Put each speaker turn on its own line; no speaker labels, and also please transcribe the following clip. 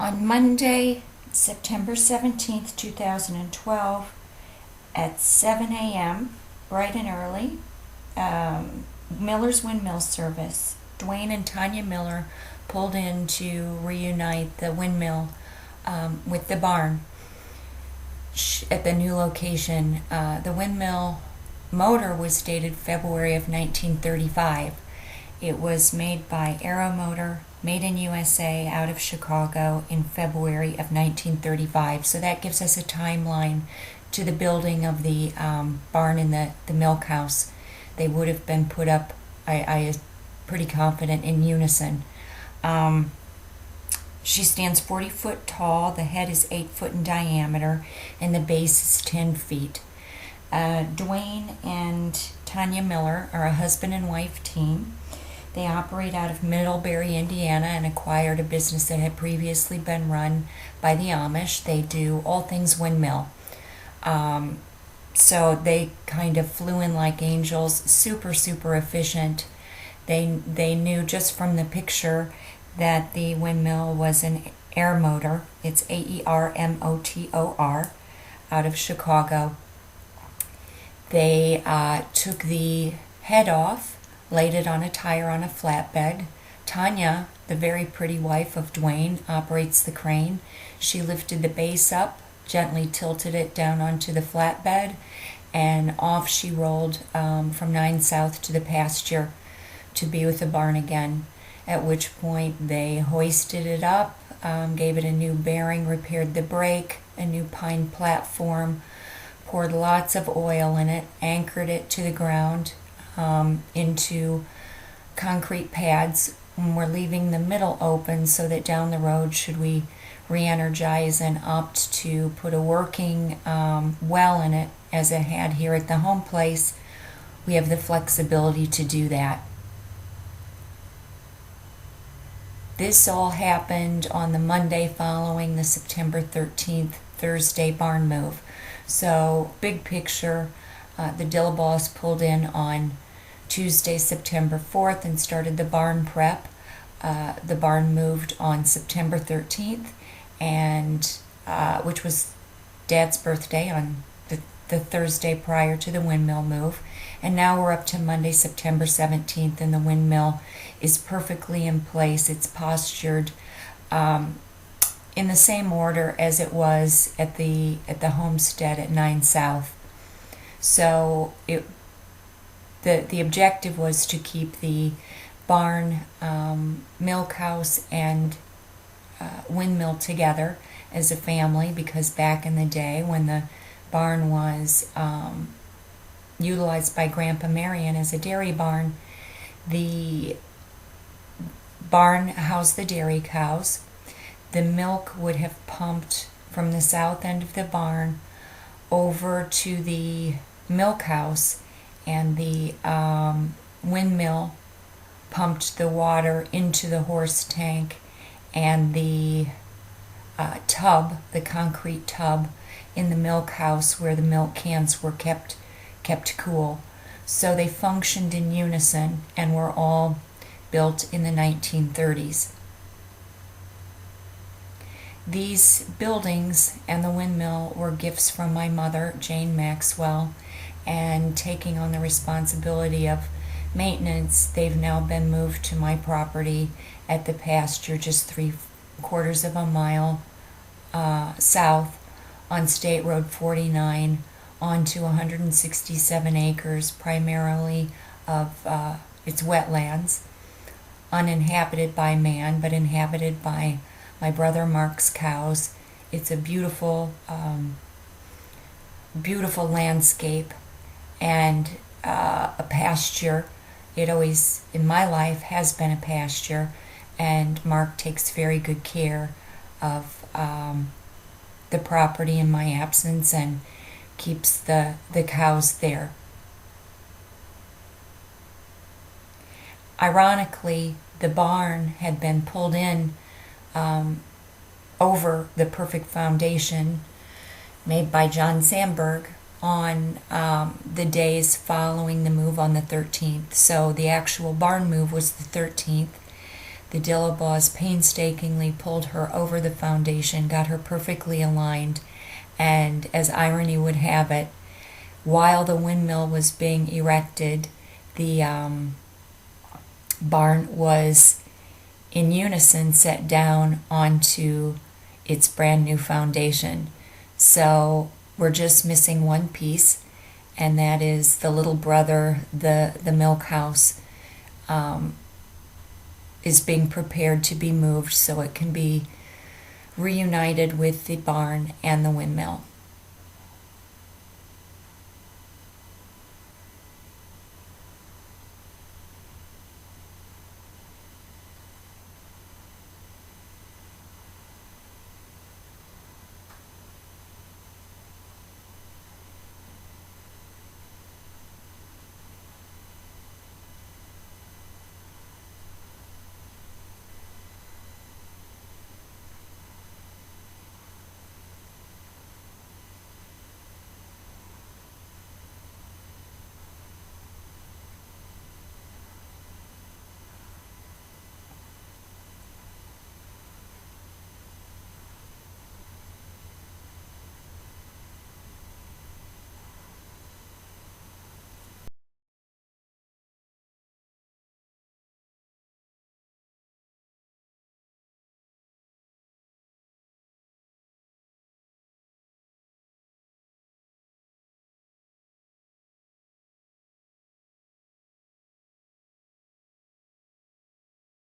On Monday, September 17th, 2012, at 7 a.m., bright and early, Miller's Windmill Service, Dwayne and Tanya Miller pulled in to reunite the windmill with the barn at the new location. The windmill motor was dated February of 1935. It was made by Aermotor, made in USA, out of Chicago in February of 1935. So that gives us a timeline to the building of the barn and the milk house. They would have been put up, I am pretty confident, in unison. She stands 40 foot tall, the head is 8 foot in diameter, and the base is 10 feet. Dwayne and Tanya Miller are a husband and wife team. They operate out of Middlebury, Indiana, and acquired a business that had previously been run by the Amish. They do all things windmill. So they kind of flew in like angels, super, super efficient. They knew just from the picture that the windmill was an Aermotor. It's Aermotor, out of Chicago. They took the head off, laid it on a tire on a flatbed. Tanya, the very pretty wife of Dwayne, operates the crane. She lifted the base up, gently tilted it down onto the flatbed, and off she rolled from 9 South to the pasture to be with the barn again, at which point they hoisted it up, gave it a new bearing, repaired the brake, a new pine platform, poured lots of oil in it, anchored it to the ground into concrete pads. And we're leaving the middle open so that down the road, should we re-energize and opt to put a working well in it, as it had here at the home place, we have the flexibility to do that. This all happened on the Monday following the September 13th Thursday barn move. So, big picture, the Dillabaws pulled in on Tuesday, September 4th, and started the barn prep. The barn moved on September 13th, and which was Dad's birthday, on the Thursday prior to the windmill move. And now we're up to Monday, September 17th, and the windmill is perfectly in place. It's postured in the same order as it was at the homestead at 9 South. So the objective was to keep the barn, milk house, and windmill together as a family, because back in the day when the barn was utilized by Grandpa Marion as a dairy barn, the barn housed the dairy cows. The milk would have pumped from the south end of the barn over to the milk house, and the windmill pumped the water into the horse tank, and the tub, the concrete tub, in the milk house where the milk cans were kept cool. So they functioned in unison and were all built in the 1930s. These buildings and the windmill were gifts from my mother, Jane Maxwell, and taking on the responsibility of maintenance, they've now been moved to my property at the pasture, just 3/4 of a mile south on State Road 49, onto 167 acres, primarily of its wetlands, uninhabited by man, but inhabited by my brother Mark's cows. It's a beautiful, beautiful landscape, and a pasture. It always, in my life, has been a pasture, and Mark takes very good care of the property in my absence and keeps the cows there. Ironically, the barn had been pulled in over the perfect foundation made by John Sandberg on the days following the move on the 13th. So the actual barn move was the 13th. The Dillabaws painstakingly pulled her over the foundation, got her perfectly aligned, and as irony would have it, while the windmill was being erected, the barn was in unison set down onto its brand new foundation. So we're just missing one piece, and that is the little brother, the milk house, is being prepared to be moved so it can be reunited with the barn and the windmill.